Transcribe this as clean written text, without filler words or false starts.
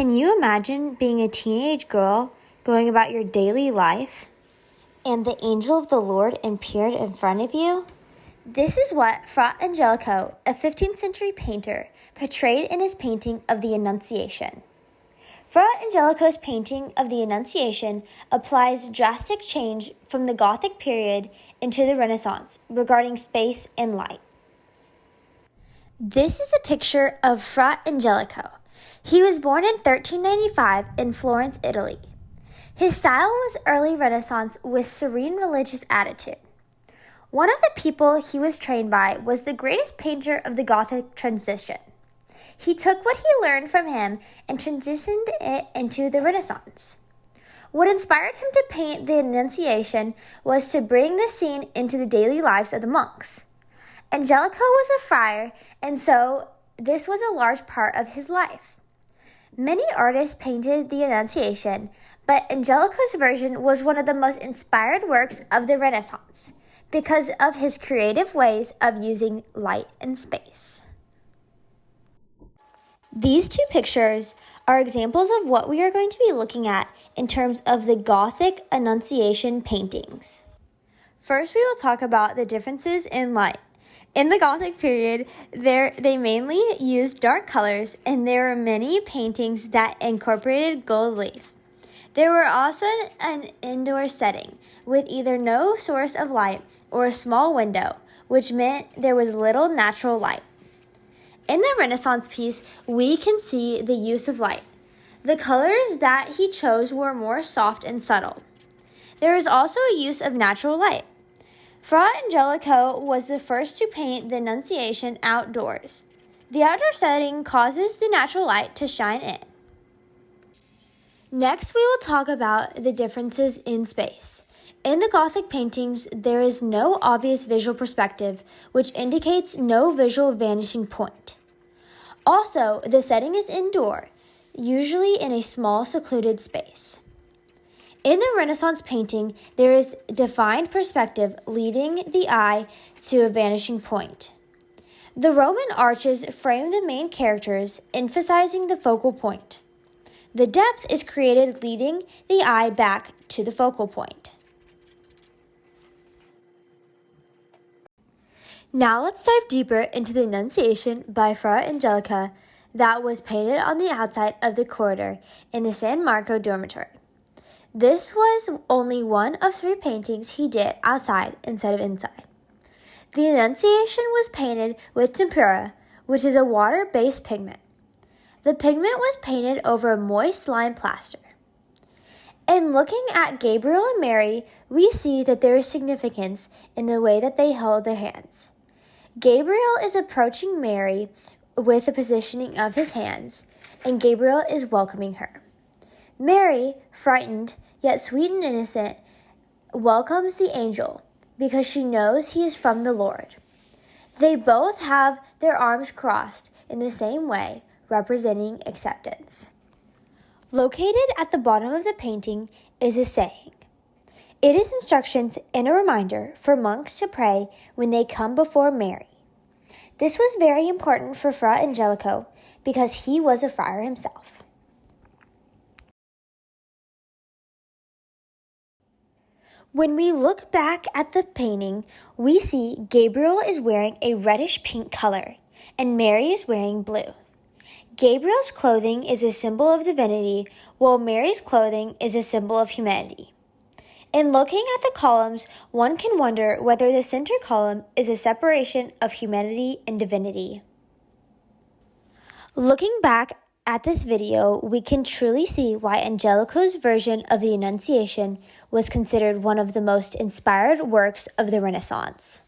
Can you imagine being a teenage girl going about your daily life and the angel of the Lord appeared in front of you? This is what Fra Angelico, a 15th century painter, portrayed in his painting of the Annunciation. Fra Angelico's painting of the Annunciation applies drastic change from the Gothic period into the Renaissance regarding space and light. This is a picture of Fra Angelico. He was born in 1395 in Florence, Italy. His style was early Renaissance with serene religious attitude. One of the people he was trained by was the greatest painter of the Gothic transition. He took what he learned from him and transitioned it into the Renaissance. What inspired him to paint the Annunciation was to bring the scene into the daily lives of the monks. Angelico was a friar, and so this was a large part of his life. Many artists painted the Annunciation, but Angelico's version was one of the most inspired works of the Renaissance because of his creative ways of using light and space. These two pictures are examples of what we are going to be looking at in terms of the Gothic Annunciation paintings. First, we will talk about the differences in light. In the Gothic period, they mainly used dark colors, and there were many paintings that incorporated gold leaf. There were also an indoor setting with either no source of light or a small window, which meant there was little natural light. In the Renaissance piece, we can see the use of light. The colors that he chose were more soft and subtle. There is also a use of natural light. Fra Angelico was the first to paint the Annunciation outdoors. The outdoor setting causes the natural light to shine in. Next, we will talk about the differences in space. In the Gothic paintings, there is no obvious visual perspective, which indicates no visual vanishing point. Also, the setting is indoor, usually in a small secluded space. In the Renaissance painting, there is defined perspective leading the eye to a vanishing point. The Roman arches frame the main characters, emphasizing the focal point. The depth is created leading the eye back to the focal point. Now let's dive deeper into the Annunciation by Fra Angelico that was painted on the outside of the corridor in the San Marco dormitory. This was only one of 3 paintings he did outside instead of inside. The Annunciation was painted with tempera, which is a water-based pigment. The pigment was painted over a moist lime plaster. In looking at Gabriel and Mary, we see that there is significance in the way that they hold their hands. Gabriel is approaching Mary with the positioning of his hands, and Gabriel is welcoming her. Mary, frightened, yet sweet and innocent, welcomes the angel because she knows he is from the Lord. They both have their arms crossed in the same way, representing acceptance. Located at the bottom of the painting is a saying. It is instructions and a reminder for monks to pray when they come before Mary. This was very important for Fra Angelico because he was a friar himself. When we look back at the painting, we see Gabriel is wearing a reddish-pink color and Mary is wearing blue. Gabriel's clothing is a symbol of divinity, while Mary's clothing is a symbol of humanity. In looking at the columns, one can wonder whether the center column is a separation of humanity and divinity. Looking back at this video, we can truly see why Angelico's version of the Annunciation was considered one of the most inspired works of the Renaissance.